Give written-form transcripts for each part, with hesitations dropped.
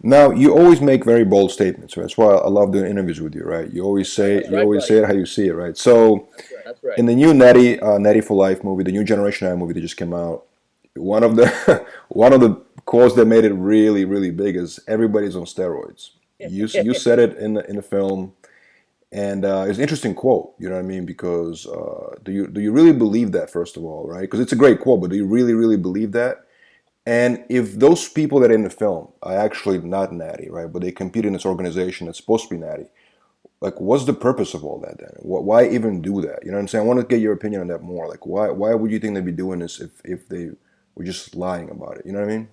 Now, you always make very bold statements, right? That's why I love doing interviews with you, right? You Right, always say buddy. it how you see it, right? So, That's right. in the new Natty for Life movie, the new Generation I movie that just came out, one of the one of the quotes that made it really really big is everybody's on steroids. You said it in the film, and it's an interesting quote. You know what I mean? Because do you really believe that, first of all, right? Because it's a great quote, but do you really really believe that? And if those people that are in the film are actually not Natty, right, but they compete in this organization that's supposed to be Natty, like, what's the purpose of all that then? Why even do that? You know what I'm saying? I want to get your opinion on that more. Like, why would you think they'd be doing this if they were just lying about it? You know what I mean?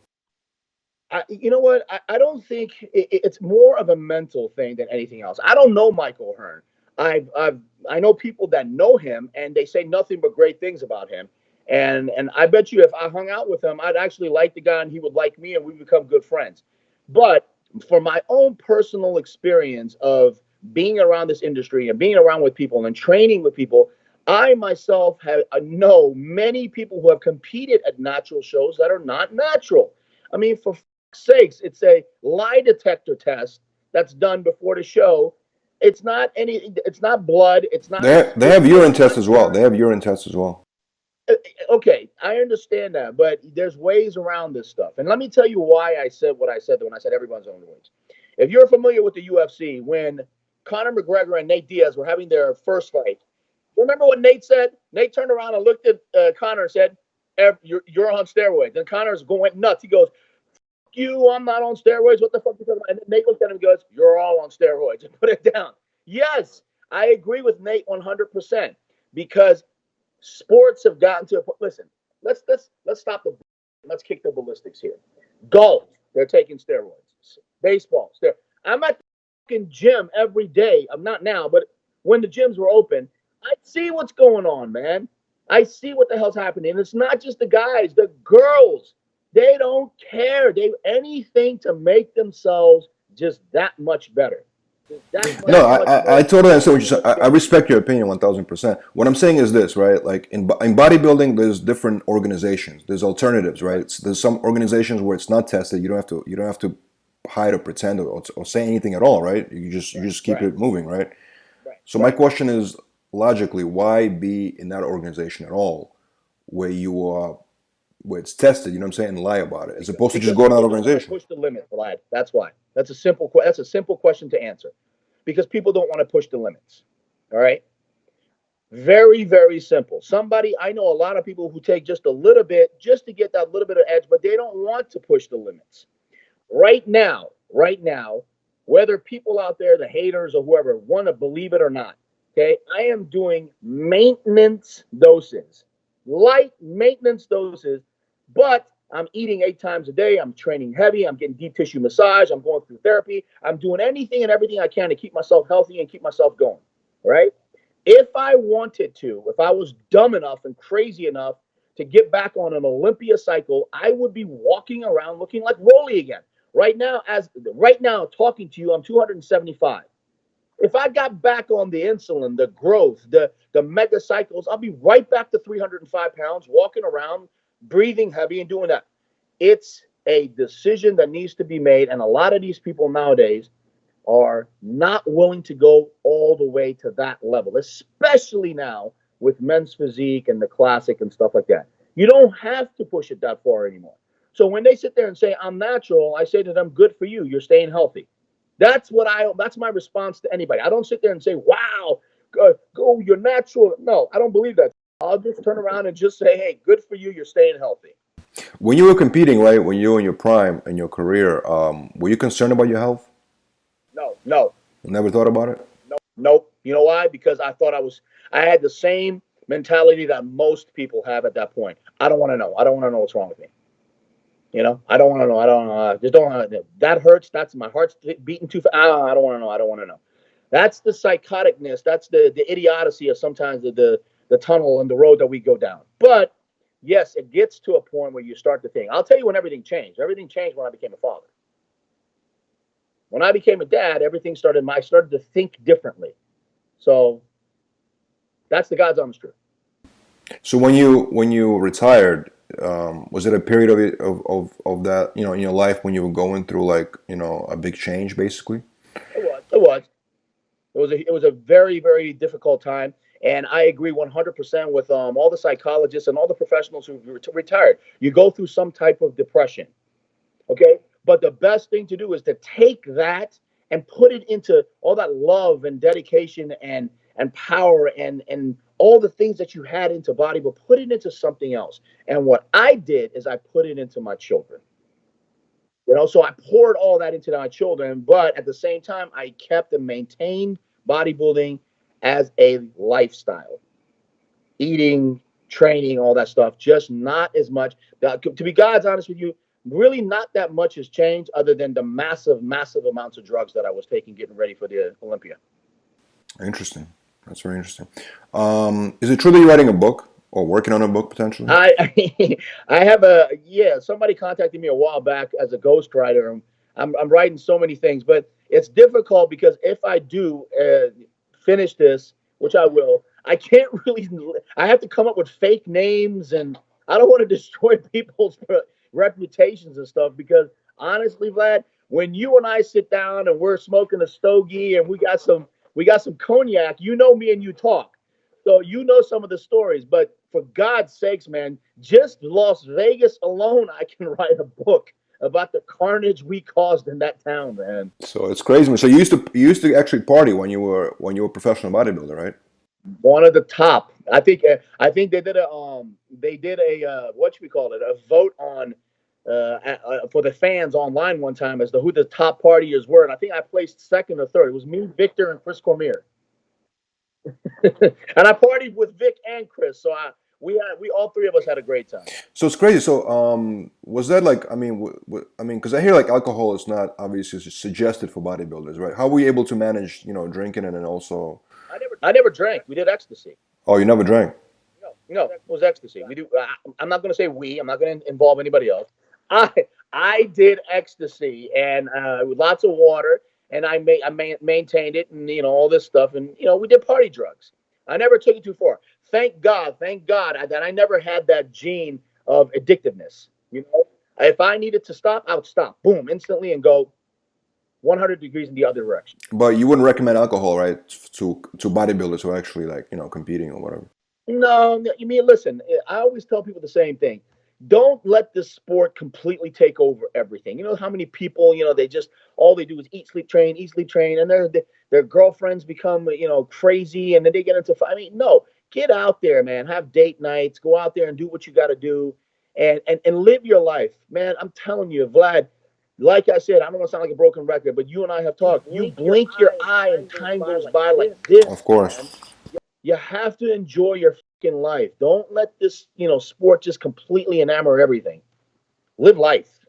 You know what? I don't think it's more of a mental thing than anything else. I don't know Michael Hearn. I've I know people that know him, and they say nothing but great things about him. And I bet you if I hung out with him, I'd actually like the guy, and he would like me, and we become good friends. But for my own personal experience of being around this industry and being around with people and training with people, I myself have know many people who have competed at natural shows that are not natural. I mean, for sakes, it's a lie detector test that's done before the show. It's not any. It's not blood. It's not. They It's have urine it's tests not as well. They urine. have urine tests as well. Okay, I understand that, but there's ways around this stuff. And let me tell you why I said what I said when I said everyone's own ways. If you're familiar with the UFC, when Conor McGregor and Nate Diaz were having their first fight, remember what Nate said? Nate turned around and looked at Conor and said, "You're on steroids." And Conor's went nuts. He goes, you, I'm not on steroids. What the fuck are you talking about? And Nate looks at him and goes, you're all on steroids, and put it down. Yes, I agree with Nate 100% because sports have gotten to a point. Listen, let's stop the let's kick the ballistics here. Golf, they're taking steroids. Baseball, steroids. I'm at the fucking gym every day. I'm not now, but when the gyms were open, I see what's going on, man. I see what the hell's happening. And it's not just the guys, the girls. They don't care. They anything to make themselves just that much better. Just that No, much I more totally understand what you said. I better. respect your opinion 1,000%. What I'm saying is this, right? Like in bodybuilding, there's different organizations. There's alternatives, right? Right, There's some organizations where it's not tested. You don't have to hide or pretend or say anything at all, right? You right, just keep right, it moving, right? right, So my right. question is, logically, why be in that organization at all where you are where it's tested, you know what I'm saying, and lie about it, as opposed to just Because go to that people don't want to organization? push the limit, Vlad. That's why. That's a simple question to answer. Because people don't want to push the limits. All right. Very, very simple. Somebody I know a lot of people who take just a little bit just to get that little bit of edge, but they don't want to push the limits. Right now, whether people out there, the haters or whoever, want to believe it or not, okay, I am doing maintenance doses, light maintenance doses, but I'm eating 8 times a day. I'm training heavy. I'm getting deep tissue massage. I'm going through therapy. I'm doing anything and everything I can to keep myself healthy and keep myself going. Right? If I wanted to, if I was dumb enough and crazy enough to get back on an Olympia cycle, I would be walking around looking like Rolly again. Right now, talking to you, I'm 275. If I got back on the insulin, the growth, the mega cycles, I'll be right back to 305 pounds, walking around, breathing heavy, and doing that. It's a decision that needs to be made, and a lot of these people nowadays are not willing to go all the way to that level, especially now with men's physique and the classic and stuff like that. You don't have to push it that far anymore. So when they sit there and say, I'm natural, I say to them, good for you. You're staying healthy. That's my response to anybody. I don't sit there and say, wow, go, you're natural. No, I don't believe that. I'll just turn around and just say, hey, good for you. You're staying healthy. When you were competing, right, when you were in your prime in your career, were you concerned about your health? No, no, Never thought about it? nope. You know why? Because I had the same mentality that most people have at that point. I don't want to know. I don't want to know what's wrong with me. I don't want to know. I don't know. Just don't want to. That hurts. That's my heart's beating too fast. I don't want to know. I don't want to know. That's the psychoticness. That's the idiocy of sometimes the tunnel and the road that we go down. But yes, it gets to a point where you start to think. I'll tell you when everything changed. Everything changed when I became a father. When I became a dad, everything started. I started to think differently. So that's the God's honest truth. So when you retired, Was it a period of of that, you know, in your life when you were going through like, you know, a big change basically? It was. It was. It was a very, very difficult time, and I agree 100% with all the psychologists and all the professionals who retired. You go through some type of depression, okay? But the best thing to do is to take that and put it into all that love and dedication and power and all the things that you had into body, but put it into something else. And what I did is I put it into my children. So I poured all that into my children, but at the same time, I kept and maintained bodybuilding as a lifestyle, eating, training, all that stuff. Just not as much. To be God's honest with you, really not that much has changed, other than the massive, massive amounts of drugs that I was taking getting ready for the Olympia. Interesting. That's very interesting. Is it true that you're writing a book or working on a book potentially? I have somebody contacted me a while back as a ghostwriter. I'm writing so many things, but it's difficult because if I do finish this, which I will, I can't really. I have to come up with fake names, and I don't want to destroy people's reputations and stuff. Because honestly, Vlad, when you and I sit down and we're smoking a stogie and we got some cognac, me and you talk. So you know some of the stories, but for God's sakes, man, just Las Vegas alone, I can write a book about the carnage we caused in that town, man. So it's crazy. So you used to actually party when you were a professional bodybuilder, right? One of the top. I think they did a what should we call it? A vote on for the fans online one time as to who the top partiers were, and I think I placed second or third. It was me, Victor, and Chris Cormier. And I partied with Vic and Chris, so we all three of us had a great time. So it's crazy. So was that like, I mean, I mean, because I hear like alcohol is not obviously suggested for bodybuilders, right? How were you able to manage, you know, drinking and then also? I never drank. We did ecstasy. Oh, you never drank. No, it was ecstasy. We do. I'm not going to say we. I'm not going to involve anybody else. I I did ecstasy and with lots of water, and maintained it, and all this stuff, and we did party drugs. I never took it too far. Thank God that I never had that gene of addictiveness. If I needed to stop, I would stop, boom, instantly, and go 100 degrees in the other direction. But you wouldn't recommend alcohol, right, to bodybuilders who are actually like, you know, competing or whatever. No, no, you mean, listen, I always tell people the same thing. Don't let this sport completely take over everything. You know how many people, they just, all they do is eat, sleep, train, and their girlfriends become, crazy, and then they get into, I mean, no, get out there, man. Have date nights, go out there and do what you got to do, and live your life, man. I'm telling you, Vlad, like I said, I don't want to sound like a broken record, but you and I have talked. You blink your eye and time goes by like Of this, course. man. You have to enjoy your fucking life. Don't let this, sport just completely enamor everything. Live life.